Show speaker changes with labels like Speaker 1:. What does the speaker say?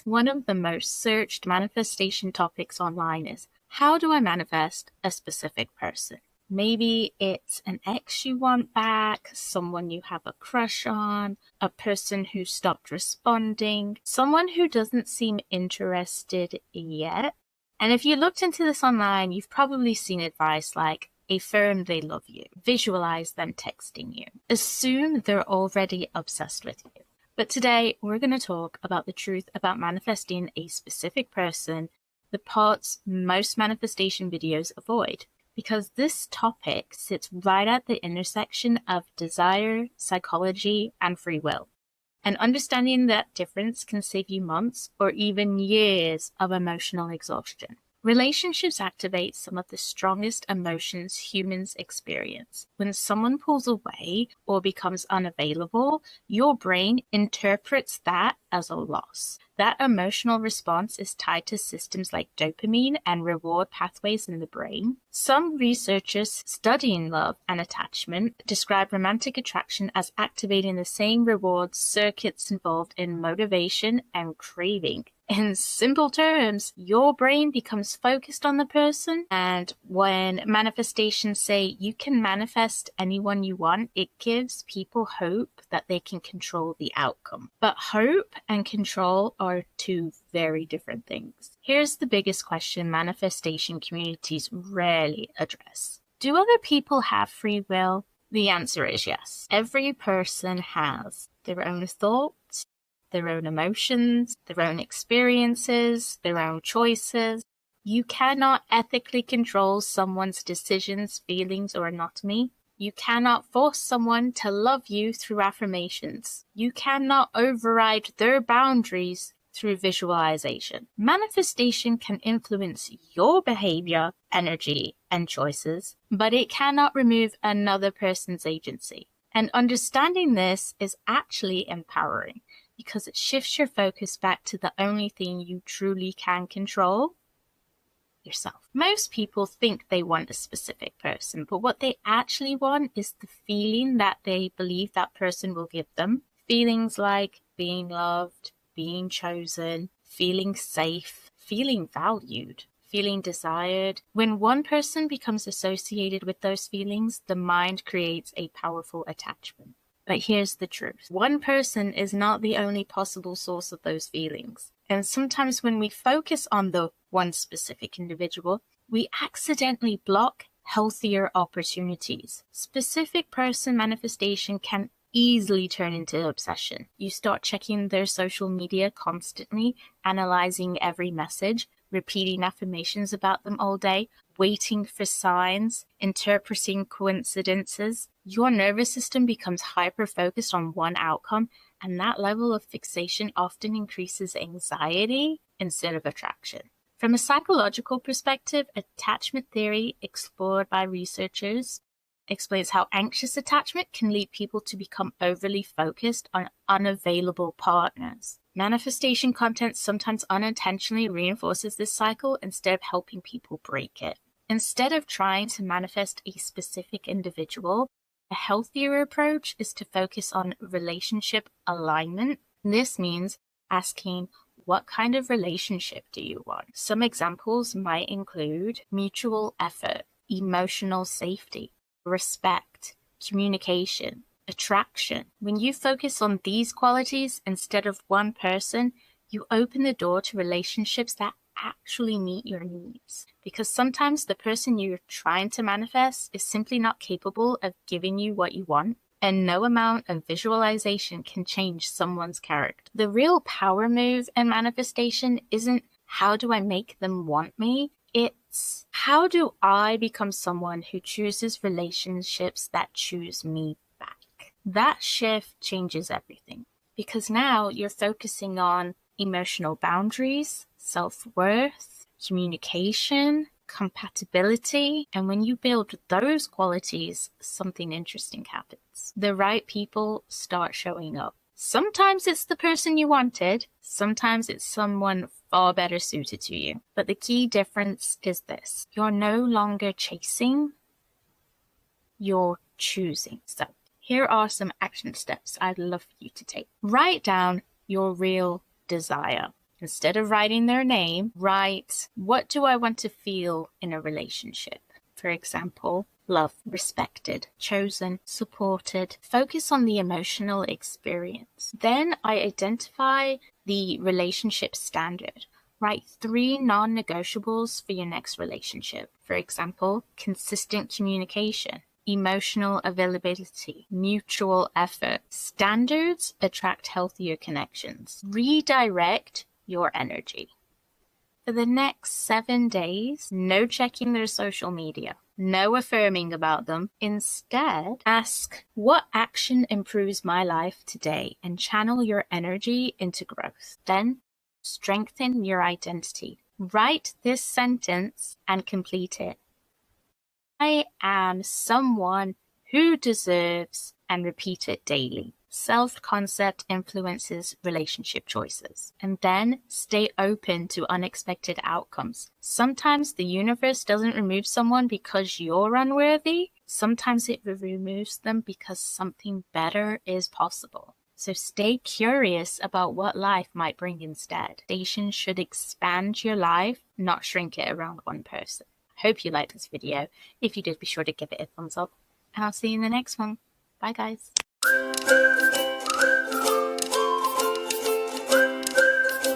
Speaker 1: One of the most searched manifestation topics online is, how do I manifest a specific person? Maybe it's an ex you want back, someone you have a crush on, a person who stopped responding, someone who doesn't seem interested yet. And if you looked into this online, you've probably seen advice like, affirm they love you, visualize them texting you, assume they're already obsessed with you. But today, we're going to talk about the truth about manifesting a specific person, the parts most manifestation videos avoid, because this topic sits right at the intersection of desire, psychology, and free will. And understanding that difference can save you months or even years of emotional exhaustion. Relationships activate some of the strongest emotions humans experience. When someone pulls away or becomes unavailable, your brain interprets that as a loss. That emotional response is tied to systems like dopamine and reward pathways in the brain. Some researchers studying love and attachment describe romantic attraction as activating the same reward circuits involved in motivation and craving. In simple terms, your brain becomes focused on the person, and when manifestations say you can manifest anyone you want, it gives people hope that they can control the outcome. But hope and control are two very different things. Here's the biggest question manifestation communities rarely address. Do other people have free will? The answer is yes. Every person has their own thoughts, their own emotions, their own experiences, their own choices. You cannot ethically control someone's decisions, feelings, or anatomy. You cannot force someone to love you through affirmations. You cannot override their boundaries through visualization. Manifestation can influence your behavior, energy, and choices, but it cannot remove another person's agency. And understanding this is actually empowering, because it shifts your focus back to the only thing you truly can control, yourself. Most people think they want a specific person, but what they actually want is the feeling that they believe that person will give them. Feelings like being loved, being chosen, feeling safe, feeling valued, feeling desired. When one person becomes associated with those feelings, the mind creates a powerful attachment. But here's the truth. One person is not the only possible source of those feelings. And sometimes when we focus on the one specific individual, we accidentally block healthier opportunities. Specific person manifestation can easily turn into obsession. You start checking their social media constantly, analyzing every message, repeating affirmations about them all day, waiting for signs, interpreting coincidences. Your nervous system becomes hyper-focused on one outcome, and that level of fixation often increases anxiety instead of attraction. From a psychological perspective, attachment theory, explored by researchers, explains how anxious attachment can lead people to become overly focused on unavailable partners. Manifestation content sometimes unintentionally reinforces this cycle instead of helping people break it. Instead of trying to manifest a specific individual, a healthier approach is to focus on relationship alignment. This means asking, what kind of relationship do you want? Some examples might include mutual effort, emotional safety, respect, communication, attraction. When you focus on these qualities instead of one person, you open the door to relationships that actually meet your needs. Because sometimes the person you're trying to manifest is simply not capable of giving you what you want, and no amount of visualization can change someone's character. The real power move in manifestation isn't how do I make them want me? It's how do I become someone who chooses relationships that choose me back? That shift changes everything, because now you're focusing on emotional boundaries, self-worth, communication, compatibility. And when you build those qualities, something interesting happens. The right people start showing up. Sometimes it's the person you wanted. Sometimes it's someone far better suited to you. But the key difference is this. You're no longer chasing, you're choosing. So here are some action steps I'd love for you to take. Write down your real desire. Instead of writing their name, write, what do I want to feel in a relationship? For example, love, respected, chosen, supported. Focus on the emotional experience. Then I identify the relationship standard. Write 3 non-negotiables for your next relationship. For example, consistent communication, emotional availability, mutual effort. Standards attract healthier connections. Redirect your energy. For the next 7 days, no checking their social media, no affirming about them. Instead, ask, what action improves my life today? And channel your energy into growth. Then, strengthen your identity. Write this sentence and complete it. I am someone who deserves, and repeat it daily. Self-concept influences relationship choices. And then stay open to unexpected outcomes. Sometimes the universe doesn't remove someone because you're unworthy. Sometimes it removes them because something better is possible. So stay curious about what life might bring instead. Manifestation should expand your life, not shrink it around one person. Hope you liked this video. If you did, be sure to give it a thumbs up. And I'll see you in the next one. Bye, guys.